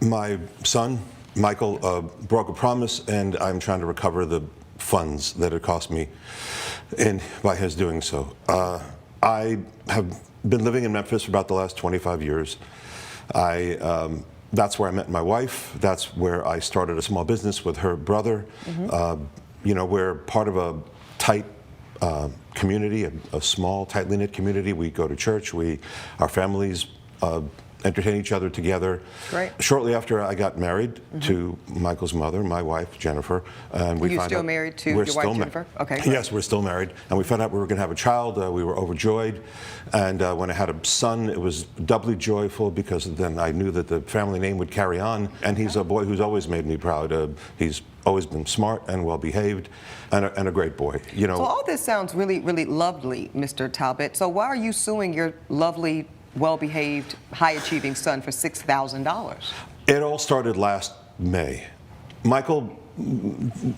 My son, Michael, broke a promise, and I'm trying to recover the funds that it cost me by his doing so. I have been living in Memphis for about the last 25 years. That's where I met my wife. That's where I started a small business with her brother. We're part of a tight community, a small, tightly knit community. We go to church. Our families entertain each other together. Right. Shortly after I got married to Michael's mother, my wife, Jennifer. And we You're still married to your wife, Jennifer? Okay. Yes, we're still married. And we found out we were going to have a child. We were overjoyed. And when I had a son, it was doubly joyful because then I knew that the family name would carry on. And he's a boy who's always made me proud. He's always been smart and well-behaved and a great boy. So all this sounds really, really lovely, Mr. Talbot. So why are you suing your lovely, well-behaved, high-achieving son for $6,000? It all started last May. Michael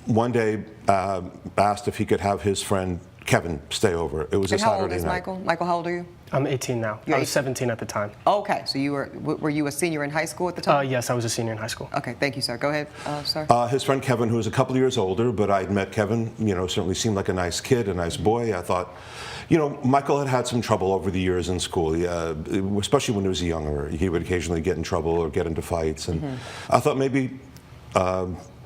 one day asked if he could have his friend Kevin stay over. It was a Saturday night. How old is Michael? Michael, how old are you? I'm 18 now. I was 17 at the time. Okay, so were you a senior in high school at the time? Yes, I was a senior in high school. Okay, thank you, sir. Go ahead, sir. His friend Kevin, who was a couple of years older, but I'd met Kevin, certainly seemed like a nice kid, a nice boy. I thought, Michael had some trouble over the years in school, especially when he was younger. He would occasionally get in trouble or get into fights, and I thought maybe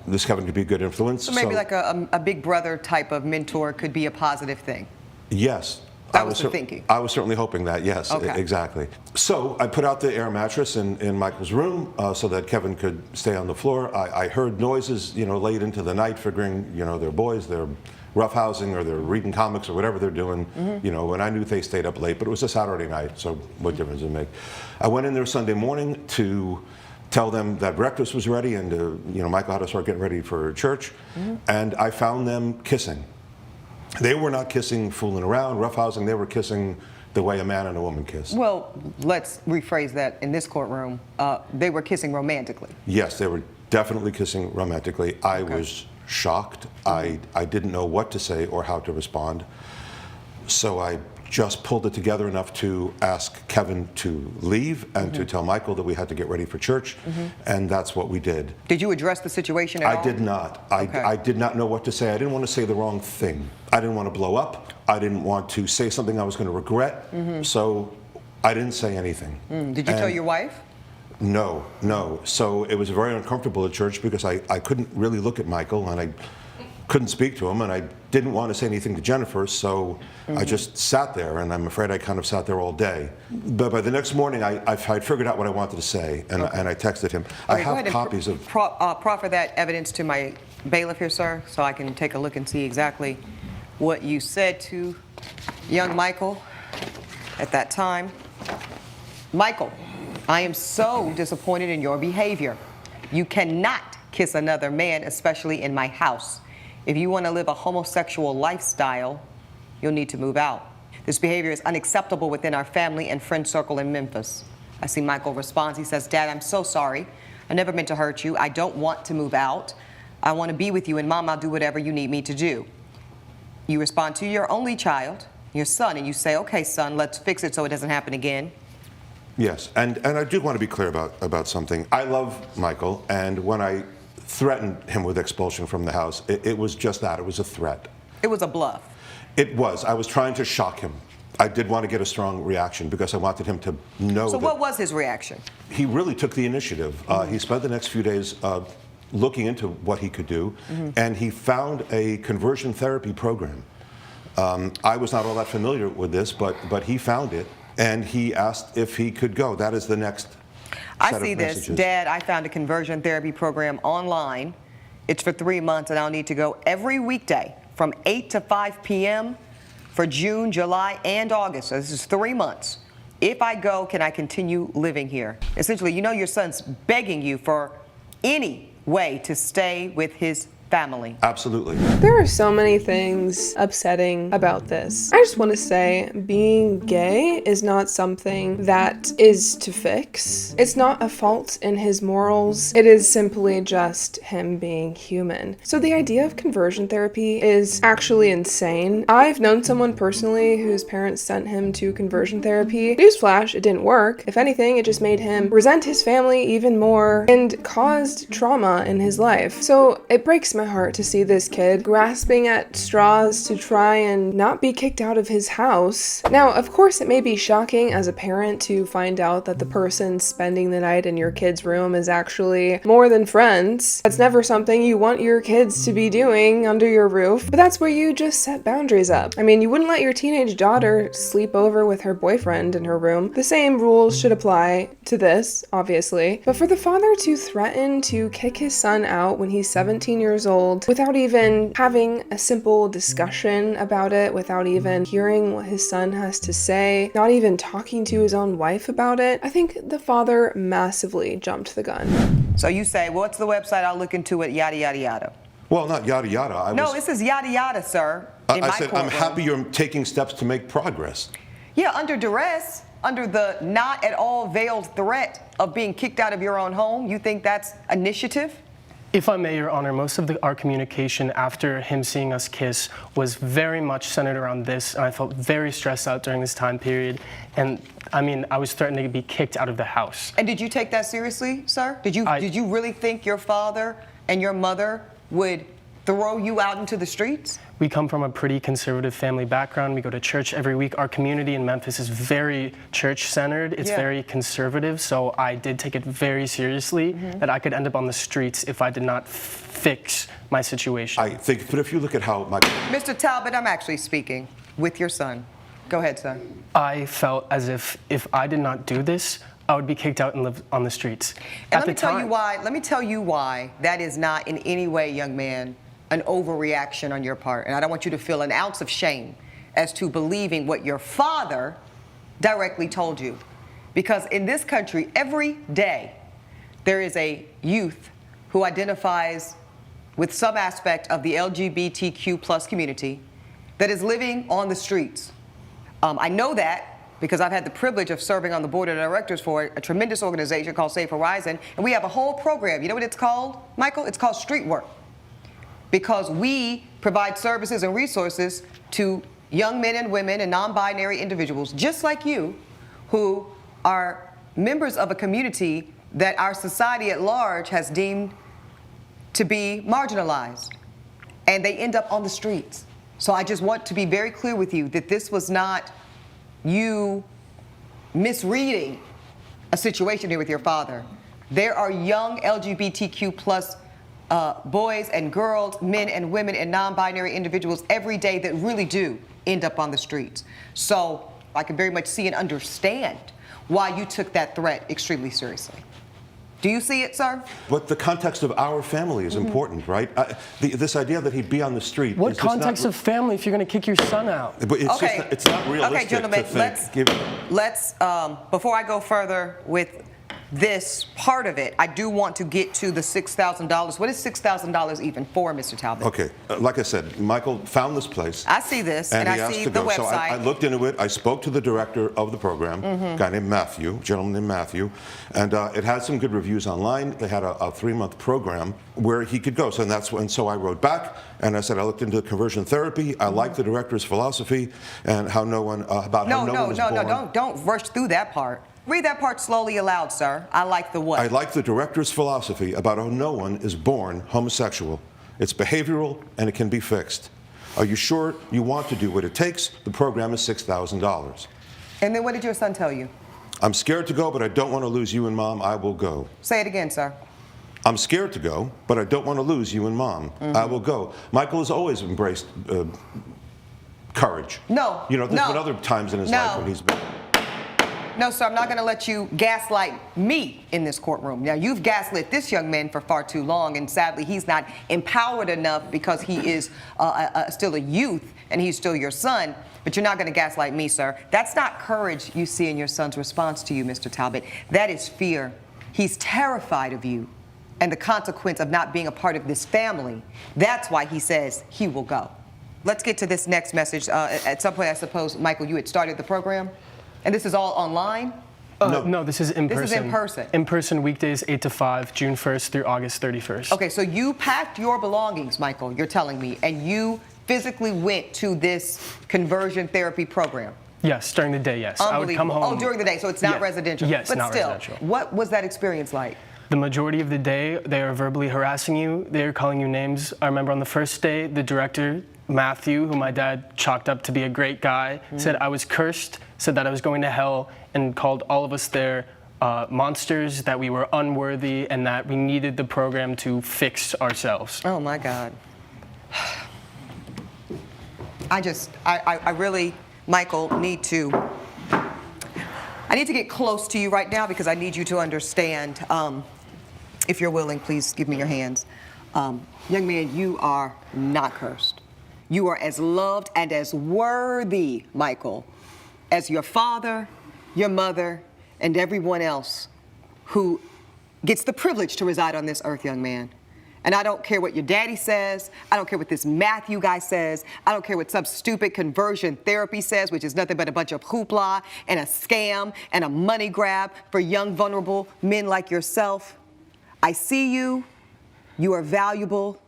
this Kevin could be a good influence. So maybe like a big brother type of mentor could be a positive thing. Yes. That was the thinking. I was certainly hoping that, yes, okay. Exactly. So I put out the air mattress in Michael's room so that Kevin could stay on the floor. I heard noises, late into the night, figuring, they're boys, they're roughhousing or they're reading comics or whatever they're doing, and I knew they stayed up late, but it was a Saturday night, so what difference does it make? I went in there Sunday morning to tell them that breakfast was ready and, Michael had to start getting ready for church, and I found them kissing. They were not kissing, fooling around, roughhousing. They were kissing the way a man and a woman kiss. Well, let's rephrase that in this courtroom. They were kissing romantically. Yes, they were definitely kissing romantically. I was shocked. I didn't know what to say or how to respond. So I just pulled it together enough to ask Kevin to leave and to tell Michael that we had to get ready for church, and that's what we did. Did you address the situation at all? I did not. I did not know what to say. I didn't want to say the wrong thing. I didn't want to blow up. I didn't want to say something I was going to regret, so I didn't say anything. Did you tell your wife? No. So it was very uncomfortable at church because I couldn't really look at Michael, and I couldn't speak to him, and I didn't want to say anything to Jennifer, so I just sat there, and I'm afraid I kind of sat there all day. But by the next morning, I figured out what I wanted to say, and I texted him. I have copies of... Proffer that evidence to my bailiff here, sir, so I can take a look and see exactly what you said to young Michael at that time. Michael, I am so disappointed in your behavior. You cannot kiss another man, especially in my house. If you want to live a homosexual lifestyle, you'll need to move out. This behavior is unacceptable within our family and friend circle in Memphis. I see Michael responds. He says, Dad, I'm so sorry. I never meant to hurt you. I don't want to move out. I want to be with you, and Mom, I'll do whatever you need me to do. You respond to your only child, your son, and you say, okay, son, let's fix it so it doesn't happen again. Yes, and I do want to be clear about something. I love Michael, and when I threatened him with expulsion from the house, it was just that. It was a threat. It was a bluff. It was. I was trying to shock him. I did want to get a strong reaction because I wanted him to know. So what was his reaction? He really took the initiative. He spent the next few days looking into what he could do, and he found a conversion therapy program. I was not all that familiar with this, but he found it, and he asked if he could go. That is the next I see this. Dad, I found a conversion therapy program online. It's for 3 months, and I'll need to go every weekday from 8 to 5 p.m. for June, July, and August. So this is 3 months. If I go, can I continue living here? Essentially, your son's begging you for any way to stay with his family. Absolutely. There are so many things upsetting about this. I just want to say being gay is not something that is to fix. It's not a fault in his morals. It is simply just him being human. So the idea of conversion therapy is actually insane. I've known someone personally whose parents sent him to conversion therapy. Newsflash, it didn't work. If anything, it just made him resent his family even more and caused trauma in his life. So it breaks my heart to see this kid grasping at straws to try and not be kicked out of his house. Now, of course, it may be shocking as a parent to find out that the person spending the night in your kid's room is actually more than friends. That's never something you want your kids to be doing under your roof, but that's where you just set boundaries up. I mean, you wouldn't let your teenage daughter sleep over with her boyfriend in her room. The same rules should apply to this, obviously. But for the father to threaten to kick his son out when he's 17 years old, without even having a simple discussion about it, without even hearing what his son has to say, not even talking to his own wife about it, I think the father massively jumped the gun. So you say, what's the website? I'll look into it, yada, yada, yada. Well, not yada yada. No, this is yada, yada, sir. in I my said, I'm courtroom. happy you're taking steps to make progress. Yeah, under duress, under the not at all veiled threat of being kicked out of your own home, you think that's initiative? If I may, Your Honor, most of our communication after him seeing us kiss was very much centered around this, and I felt very stressed out during this time period. And I mean, I was threatening to be kicked out of the house. And did you take that seriously, sir? Did you really think your father and your mother would throw you out into the streets? We come from a pretty conservative family background. We go to church every week. Our community in Memphis is very church-centered. It's very conservative, so I did take it very seriously that I could end up on the streets if I did not fix my situation. I think, but if you look at how my... Mr. Talbot, I'm actually speaking with your son. Go ahead, sir. I felt as if I did not do this, I would be kicked out and live on the streets. And let me tell you why that is not in any way, young man, an overreaction on your part. And I don't want you to feel an ounce of shame as to believing what your father directly told you. Because in this country, every day, there is a youth who identifies with some aspect of the LGBTQ plus community that is living on the streets. I know that because I've had the privilege of serving on the board of directors for a tremendous organization called Safe Horizon, and we have a whole program. You know what it's called, Michael? It's called Street Work. Because we provide services and resources to young men and women and non-binary individuals, just like you, who are members of a community that our society at large has deemed to be marginalized, and they end up on the streets. So I just want to be very clear with you that this was not you misreading a situation here with your father. There are young LGBTQ plus boys and girls, men and women, and non-binary individuals every day that really do end up on the streets. So I can very much see and understand why you took that threat extremely seriously. Do you see it, sir? But the context of our family is important, right? This idea that he'd be on the street. What is just context of family if you're going to kick your son out? But it's Okay. just, it's not realistic. Okay, gentlemen, to think. let's before I go further with this part of it, I do want to get to the $6,000. What is $6,000 even for, Mr. Talbot? Okay, like I said, Michael found this place. I see this, and he I asked see to the go. So website. I looked into it. I spoke to the director of the program, a guy named Matthew, a gentleman named Matthew, and it had some good reviews online. They had a 3-month program where he could go. So and that's when. So I wrote back and I said I looked into conversion therapy. I like the director's philosophy and how no one about how no one is born. Don't rush through that part. Read that part slowly aloud, sir. I like the what? I like the director's philosophy about how no one is born homosexual. It's behavioral and it can be fixed. Are you sure you want to do what it takes? The program is $6,000. And then what did your son tell you? I'm scared to go, but I don't want to lose you and Mom. I will go. Say it again, sir. I'm scared to go, but I don't want to lose you and Mom. I will go. Michael has always embraced courage. No. You know, there's been other times in his life when he's been... No, sir, I'm not going to let you gaslight me in this courtroom. Now, you've gaslit this young man for far too long, and sadly, he's not empowered enough because he is still a youth and he's still your son, but you're not going to gaslight me, sir. That's not courage you see in your son's response to you, Mr. Talbot. That is fear. He's terrified of you. and the consequence of not being a part of this family, that's why he says he will go. Let's get to this next message. At some point, I suppose, Michael, you had started the program, and this is all online? No, this is in person. This is in person. In person, weekdays 8 to 5, June 1st through August 31st. Okay, so you packed your belongings, Michael, you're telling me, and you physically went to this conversion therapy program. Yes, during the day, yes. I would come home. Oh, during the day, so it's not Yeah. residential. Yes, but not still, residential. What was that experience like? The majority of the day, they are verbally harassing you. They are calling you names. I remember on the first day, the director, Matthew, who my dad chalked up to be a great guy, said I was cursed, said that I was going to hell, and called all of us there monsters, that we were unworthy, and that we needed the program to fix ourselves. Oh my God. I really, Michael, I need to get close to you right now because I need you to understand. If you're willing, please give me your hands. Young man, you are not cursed. You are as loved and as worthy, Michael, as your father, your mother, and everyone else who gets the privilege to reside on this earth, young man. And I don't care what your daddy says. I don't care what this Matthew guy says. I don't care what some stupid conversion therapy says, which is nothing but a bunch of hoopla and a scam and a money grab for young, vulnerable men like yourself. I see you. You are valuable.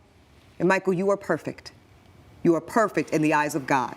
And Michael, you are perfect. You are perfect in the eyes of God.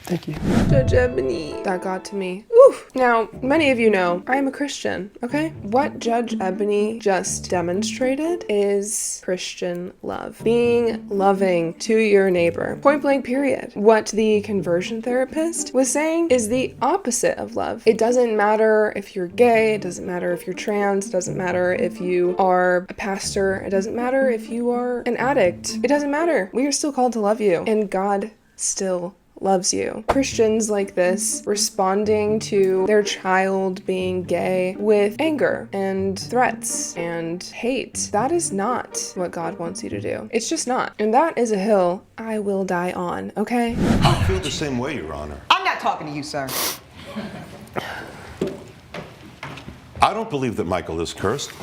Thank you. Judge Ebony. That got to me. Oof. Now, many of you know I am a Christian, okay? What Judge Ebony just demonstrated is Christian love. Being loving to your neighbor. Point blank, period. What the conversion therapist was saying is the opposite of love. It doesn't matter if you're gay, it doesn't matter if you're trans, it doesn't matter if you are a pastor, it doesn't matter if you are an addict. It doesn't matter. We are still called to love you, and God still loves you. Christians like this responding to their child being gay with anger and threats and hate. That is not what God wants you to do. It's just not. And that is a hill I will die on, okay? I feel the same way, Your Honor. I'm not talking to you, sir. I don't believe that Michael is cursed.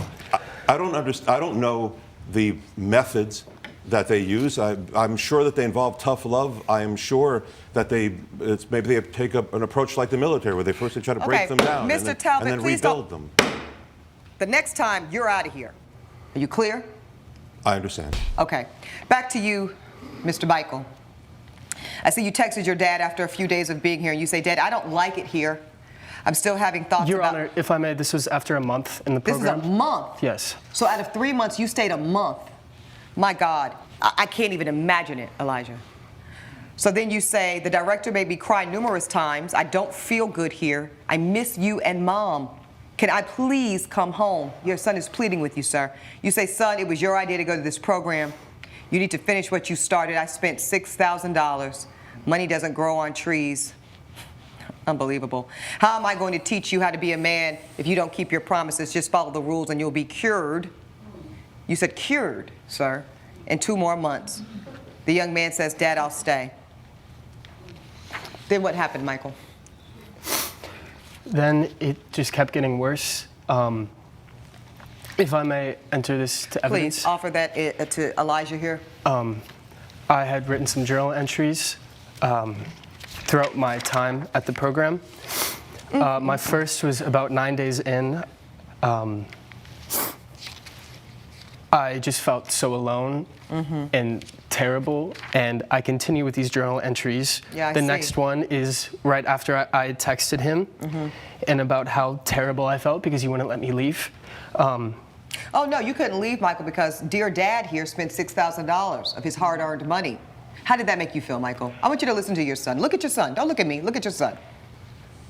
I don't know the methods that they use. I'm sure that they involve tough love. I am sure that maybe they take an approach like the military, where they first try to break them down Mr. Talbot, and then please rebuild don't. them. The next time, you're out of here. Are you clear? I understand. Okay. Back to you, Mr. Michael. I see you texted your dad after a few days of being here, and you say, Dad, I don't like it here. I'm still having thoughts Your about... Honor, if I may, this was after a month in the This program. is a month? Yes. So out of 3 months, you stayed a month. My God, I can't even imagine it, Elijah. So then you say, the director made me cry numerous times. I don't feel good here. I miss you and Mom. Can I please come home? Your son is pleading with you, sir. You say, son, it was your idea to go to this program. You need to finish what you started. I spent $6,000. Money doesn't grow on trees. Unbelievable. How am I going to teach you how to be a man if you don't keep your promises? Just follow the rules and you'll be cured. You said cured, sir, in 2 more months. The young man says, Dad, I'll stay. Then what happened, Michael? Then it just kept getting worse. If I may enter this to evidence. Please offer that to Elijah here. I had written some journal entries throughout my time at the program. My first was about 9 days in. I just felt so alone and terrible, and I continue with these journal entries. Yeah, I the see. next one is right after I texted him and about how terrible I felt because he wouldn't let me leave. Oh, no, you couldn't leave, Michael, because dear Dad here spent $6,000 of his hard-earned money. How did that make you feel, Michael? I want you to listen to your son. Look at your son. Don't look at me. Look at your son.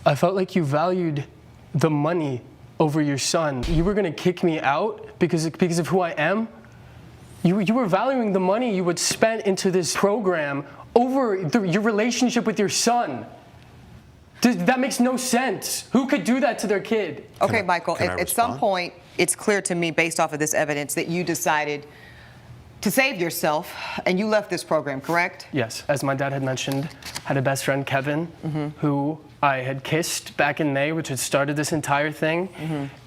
I felt like you valued the money over your son. You were gonna kick me out because of who I am? You were valuing the money you would spend into this program over your relationship with your son. That makes no sense. Who could do that to their kid? Okay, Michael, can I at some respond? point, it's clear to me, based off of this evidence, that you decided to save yourself, and you left this program, correct? Yes, as my dad had mentioned, I had a best friend, Kevin, who I had kissed back in May, which had started this entire thing.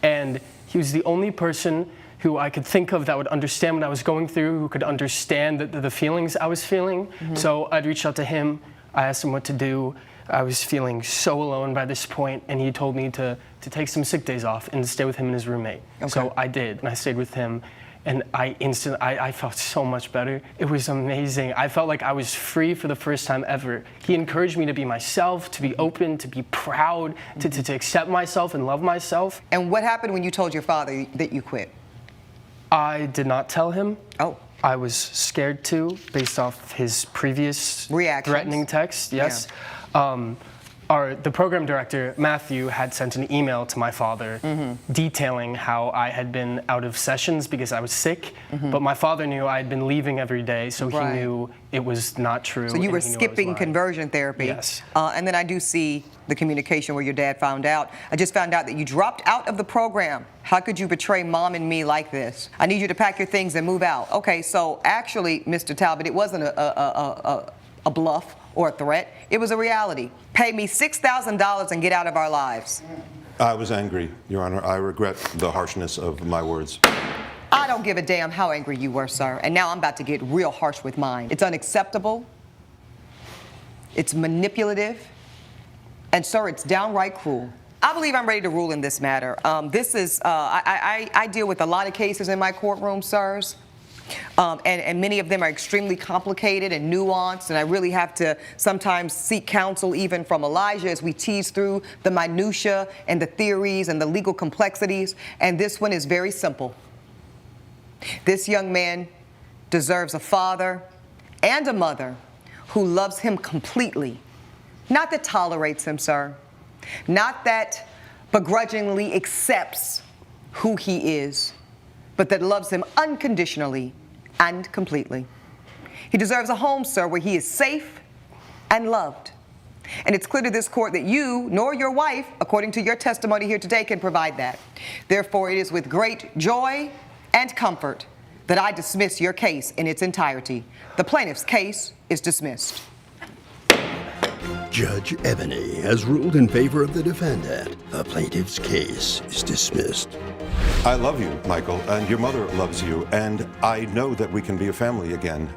And he was the only person who I could think of that would understand what I was going through, who could understand the feelings I was feeling. So I'd reach out to him, I asked him what to do. I was feeling so alone by this point, and he told me to take some sick days off and stay with him and his roommate. So I did, and I stayed with him. And I felt so much better. It was amazing. I felt like I was free for the first time ever. He encouraged me to be myself, to be open, to be proud, to accept myself and love myself. And what happened when you told your father that you quit? I did not tell him. Oh. I was scared to, based off his previous Reactions. threatening text. Yes. The program director, Matthew, had sent an email to my father detailing how I had been out of sessions because I was sick, but my father knew I had been leaving every day, so he knew it was not true. So you and were he knew I was skipping lying. conversion therapy. Yes. And then I do see the communication where your dad found out. I just found out that you dropped out of the program. How could you betray mom and me like this? I need you to pack your things and move out. Okay, so actually, Mr. Talbot, it wasn't a bluff or a threat. It was a reality. Pay me $6,000 and get out of our lives. I was angry, Your Honor. I regret the harshness of my words. I don't give a damn how angry you were, sir. And now I'm about to get real harsh with mine. It's unacceptable. It's manipulative. And, sir, it's downright cruel. I believe I'm ready to rule in this matter. I deal with a lot of cases in my courtroom, sirs. And many of them are extremely complicated and nuanced, and I really have to sometimes seek counsel even from Elijah as we tease through the minutia and the theories and the legal complexities. And this one is very simple. This young man deserves a father and a mother who loves him completely. Not that tolerates him, sir. Not that begrudgingly accepts who he is, but that loves him unconditionally and completely. He deserves a home, sir, where he is safe and loved. And it's clear to this court that you, nor your wife, according to your testimony here today, can provide that. Therefore, it is with great joy and comfort that I dismiss your case in its entirety. The plaintiff's case is dismissed. Judge Ebony has ruled in favor of the defendant. The plaintiff's case is dismissed. I love you, Michael, and your mother loves you, and I know that we can be a family again.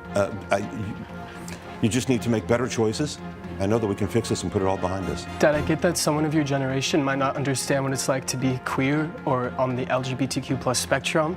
You just need to make better choices. I know that we can fix this and put it all behind us. Dad, I get that someone of your generation might not understand what it's like to be queer or on the LGBTQ+ spectrum,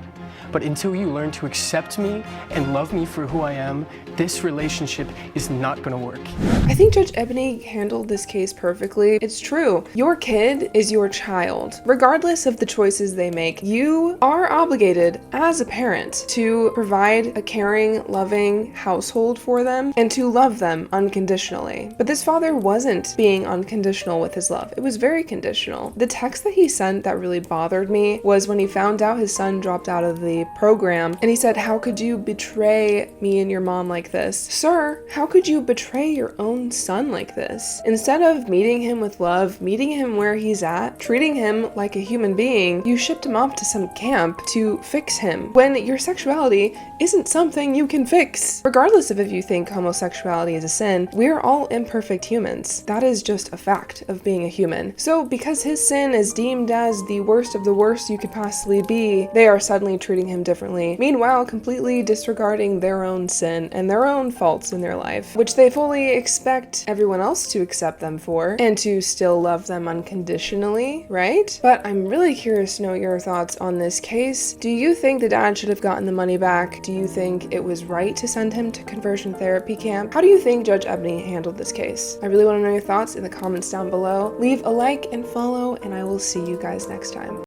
but until you learn to accept me and love me for who I am, this relationship is not gonna work. I think Judge Ebony handled this case perfectly. It's true. Your kid is your child. Regardless of the choices they make, you are obligated as a parent to provide a caring, loving household for them and to love them unconditionally. But this father wasn't being unconditional with his love. It was very conditional. The text that he sent that really bothered me was when he found out his son dropped out of the program, and he said, "How could you betray me and your mom like this?" Sir, how could you betray your own son like this? Instead of meeting him with love, meeting him where he's at, treating him like a human being, you shipped him off to some camp to fix him when your sexuality isn't something you can fix. Regardless of if you think homosexuality is a sin, we're all imperfect humans. That is just a fact of being a human. So because his sin is deemed as the worst of the worst you could possibly be, they are suddenly treating him differently, meanwhile completely disregarding their own sin and their own faults in their life, which they fully expect everyone else to accept them for and to still love them unconditionally, right? But I'm really curious to know your thoughts on this case. Do you think the dad should have gotten the money back? Do you think it was right to send him to conversion therapy camp? How do you think Judge Ebony handled this case? I really want to know your thoughts in the comments down below. Leave a like and follow, and I will see you guys next time.